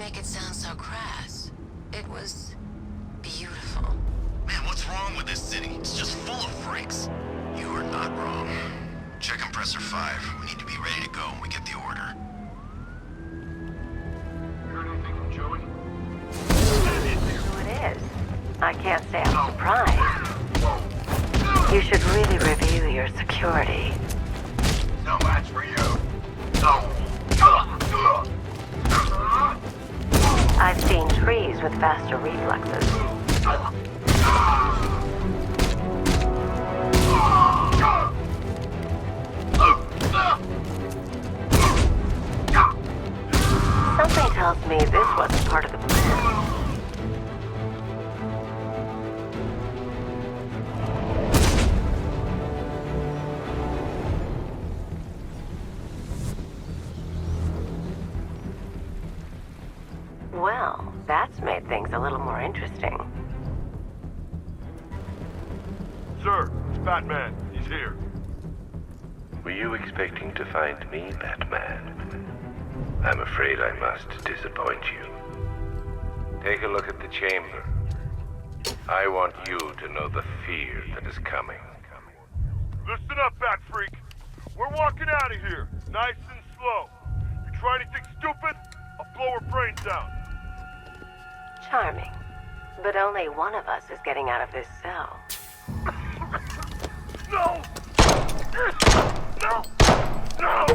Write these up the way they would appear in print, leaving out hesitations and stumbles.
make it sound so crass. It was beautiful. Man, what's wrong with this city? It's just full of freaks. You are not wrong. Check compressor 5. We need to be ready to go when we get the order. Heard anything from Joey? Who it is? I can't say I'm surprised. You should really review your security. No match for you. No. I've seen trees with faster reflexes. Something tells me this wasn't part of the plan. Well, that's made things a little more interesting. Sir, it's Batman. He's here. Were you expecting to find me, Batman? I'm afraid I must disappoint you. Take a look at the chamber. I want you to know the fear that is coming. Listen up, Bat Freak. We're walking out of here, nice and slow. You try anything stupid, I'll blow her brains out. Charming. But only one of us is getting out of this cell. No! No! No!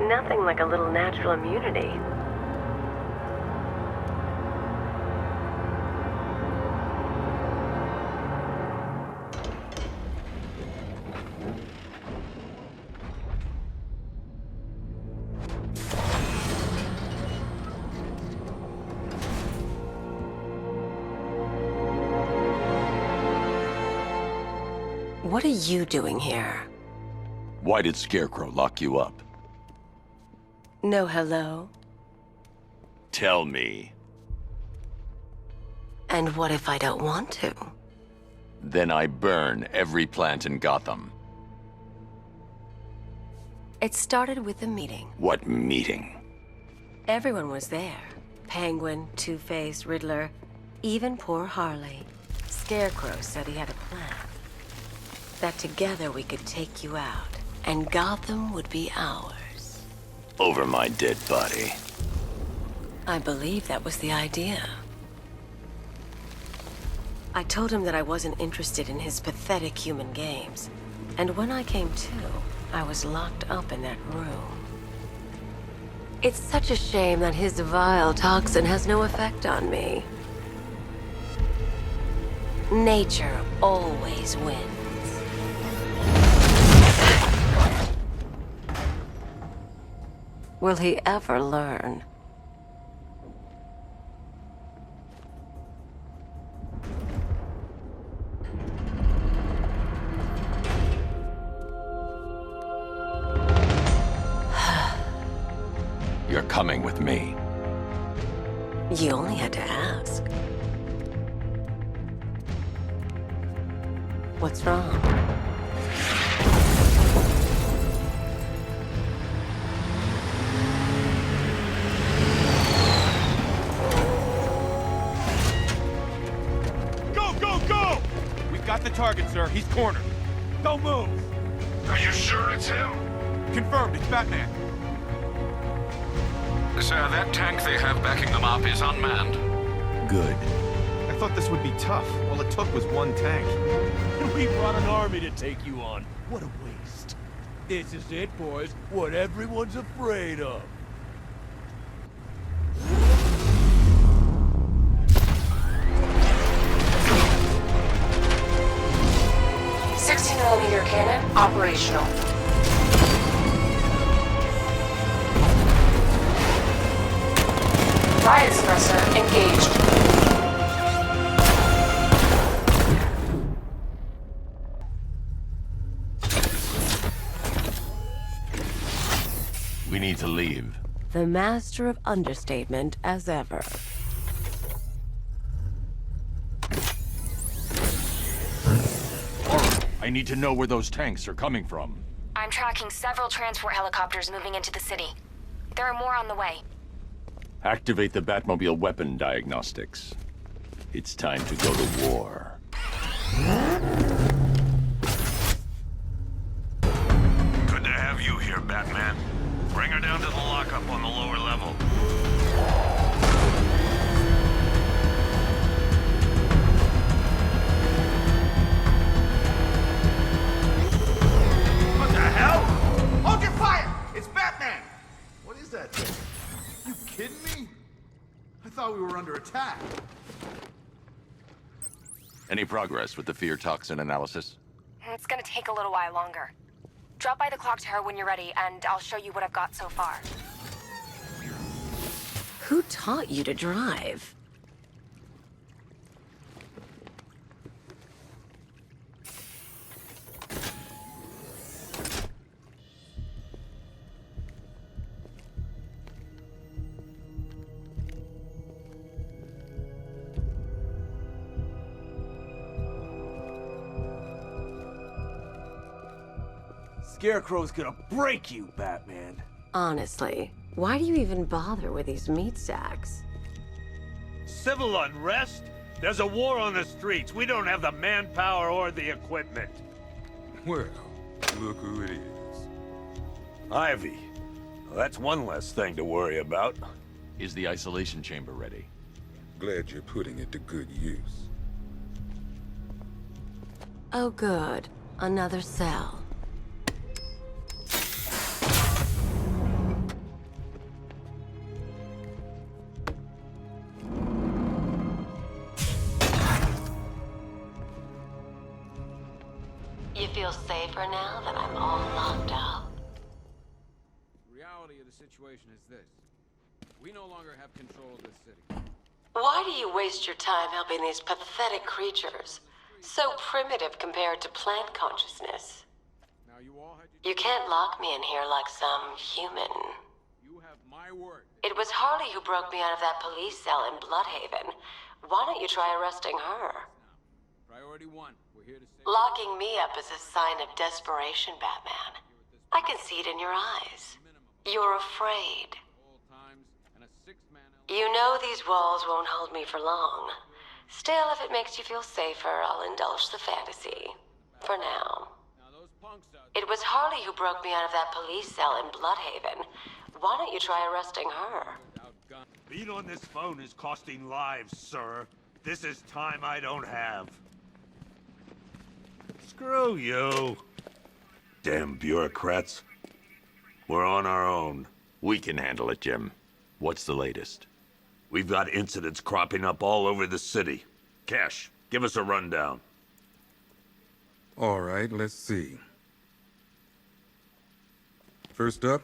Nothing like a little natural immunity. What are you doing here? Why did Scarecrow lock you up? No hello? Tell me. And what if I don't want to? Then I burn every plant in Gotham. It started with a meeting. What meeting? Everyone was there. Penguin, Two-Face, Riddler, even poor Harley. Scarecrow said he had a plan. That together we could take you out, and Gotham would be ours. Over my dead body. I believe that was the idea. I told him that I wasn't interested in his pathetic human games. And when I came to, I was locked up in that room. It's such a shame that his vile toxin has no effect on me. Nature always wins. Will he ever learn? You're coming with me. You only had to ask. What's wrong? Got the target, sir. He's cornered. Don't move. Are you sure it's him? Confirmed. It's Batman. Sir, that tank they have backing them up is unmanned. Good. I thought this would be tough. All it took was one tank. We brought an army to take you on. What a waste. This is it, boys. What everyone's afraid of. 60mm cannon operational. Riot suppressor engaged. We need to leave. The master of understatement as ever. I need to know where those tanks are coming from. I'm tracking several transport helicopters moving into the city. There are more on the way. Activate the Batmobile weapon diagnostics. It's time to go to war. Good to have you here, Batman. Bring her down to the lockup on the lower level. What the hell? Hold your fire! It's Batman! What is that thing? You kidding me? I thought we were under attack. Any progress with the fear toxin analysis? It's gonna take a little while longer. Drop by the clock tower when you're ready, and I'll show you what I've got so far. Who taught you to drive? Scarecrow's gonna break you, Batman. Honestly, why do you even bother with these meat sacks? Civil unrest? There's a war on the streets. We don't have the manpower or the equipment. Well, look who it is. Ivy. Well, that's one less thing to worry about. Is the isolation chamber ready? Glad you're putting it to good use. Oh good, another cell. You feel safer now that I'm all locked up? The reality of the situation is this. We no longer have control of this city. Why do you waste your time helping these pathetic creatures? So primitive compared to plant consciousness. Now you all had your... You can't lock me in here like some human. You have my word. It was Harley who broke me out of that police cell in Bloodhaven. Why don't you try arresting her? Priority one. We're here to save... Locking me up is a sign of desperation, Batman. I can see it in your eyes. You're afraid. You know these walls won't hold me for long. Still, if it makes you feel safer, I'll indulge the fantasy. For now. It was Harley who broke me out of that police cell in Bloodhaven. Why don't you try arresting her? Being on this phone is costing lives, sir. This is time I don't have. Screw you. Damn bureaucrats. We're on our own. We can handle it, Jim. What's the latest? We've got incidents cropping up all over the city. Cash, give us a rundown. All right, let's see. First up,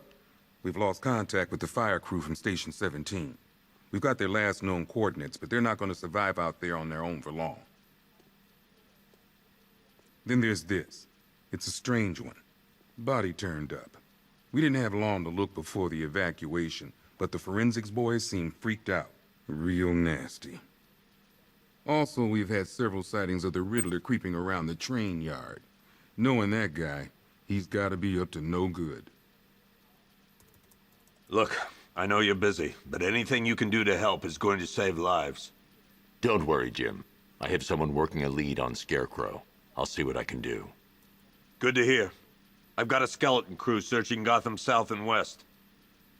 we've lost contact with the fire crew from Station 17. We've got their last known coordinates, but they're not going to survive out there on their own for long. Then there's this. It's a strange one. Body turned up. We didn't have long to look before the evacuation, but the forensics boys seemed freaked out. Real nasty. Also, we've had several sightings of the Riddler creeping around the train yard. Knowing that guy, he's got to be up to no good. Look, I know you're busy, but anything you can do to help is going to save lives. Don't worry, Jim. I have someone working a lead on Scarecrow. I'll see what I can do. Good to hear. I've got a skeleton crew searching Gotham South and West.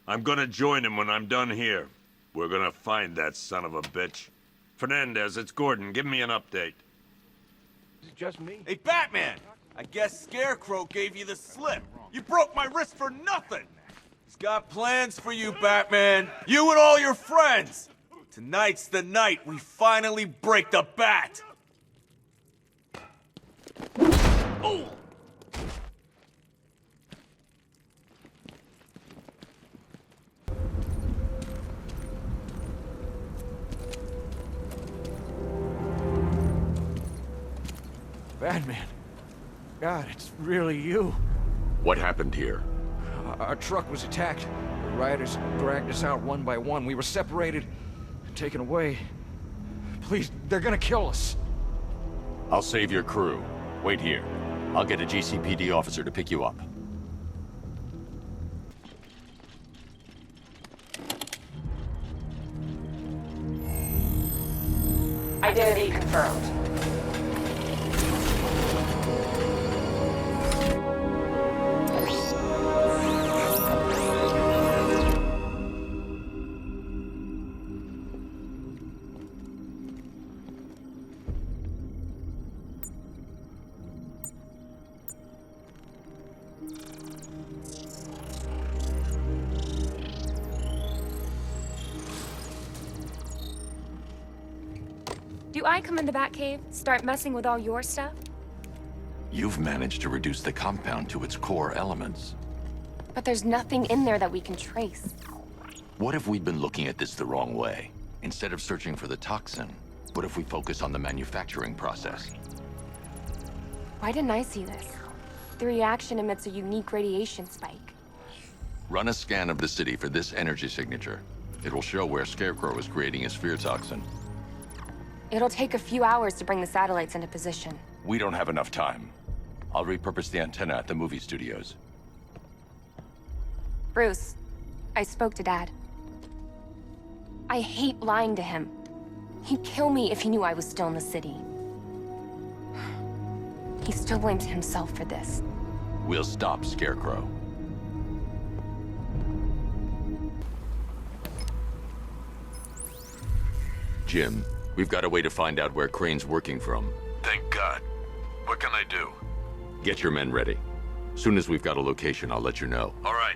I'm gonna join him when I'm done here. We're gonna find that son of a bitch. Fernandez, it's Gordon. Give me an update. Is it just me? Hey, Batman! I guess Scarecrow gave you the slip. You broke my wrist for nothing! He's got plans for you, Batman. You and all your friends. Tonight's the night we finally break the bat. Oh! Batman. God, it's really you. What happened here? Our truck was attacked. The rioters dragged us out one by one. We were separated, taken away. Please, they're gonna kill us. I'll save your crew. Wait here. I'll get a GCPD officer to pick you up. Identity confirmed. Do I come in the Batcave, start messing with all your stuff? You've managed to reduce the compound to its core elements. But there's nothing in there that we can trace. What if we'd been looking at this the wrong way? Instead of searching for the toxin, what if we focus on the manufacturing process? Why didn't I see this? The reaction emits a unique radiation spike. Run a scan of the city for this energy signature. It will show where Scarecrow is creating his fear toxin. It'll take a few hours to bring the satellites into position. We don't have enough time. I'll repurpose the antenna at the movie studios. Bruce, I spoke to Dad. I hate lying to him. He'd kill me if he knew I was still in the city. He still blames himself for this. We'll stop Scarecrow. Jim, we've got a way to find out where Crane's working from. Thank God. What can I do? Get your men ready. Soon as we've got a location, I'll let you know. All right.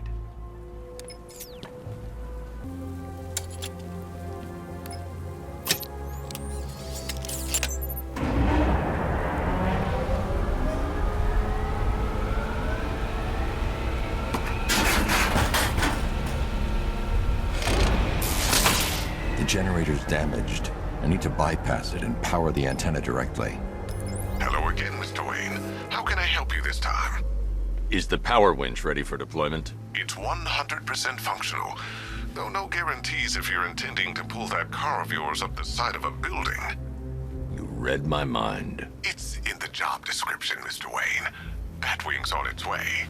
The generator's damaged. I need to bypass it and power the antenna directly. Hello again, Mr. Wayne. How can I help you this time? Is the power winch ready for deployment? It's 100% functional, though no guarantees if you're intending to pull that car of yours up the side of a building. You read my mind. It's in the job description, Mr. Wayne. Batwing's on its way.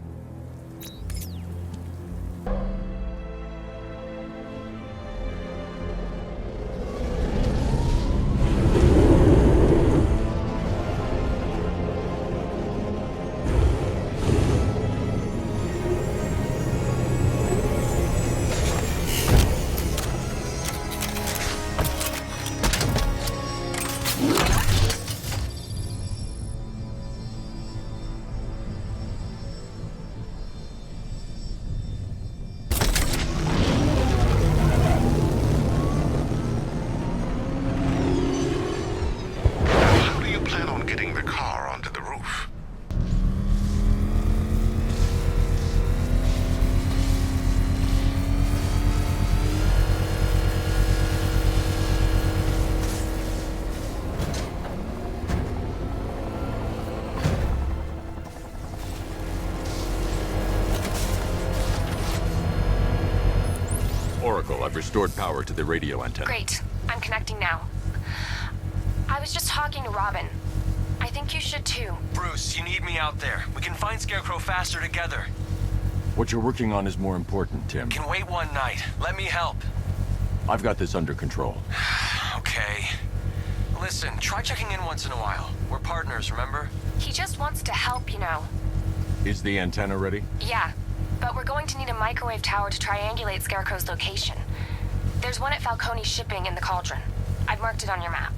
Oracle, I've restored power to the radio antenna. Great. I'm connecting now. I was just talking to Robin. I think you should too. Bruce, you need me out there. We can find Scarecrow faster together. What you're working on is more important, Tim. Can wait one night. Let me help. I've got this under control. Okay. Listen, try checking in once in a while. We're partners, remember? He just wants to help, you know. Is the antenna ready? Yeah, but we're going to need a microwave tower to triangulate Scarecrow's location. There's one at Falcone Shipping in the Cauldron. I've marked it on your map.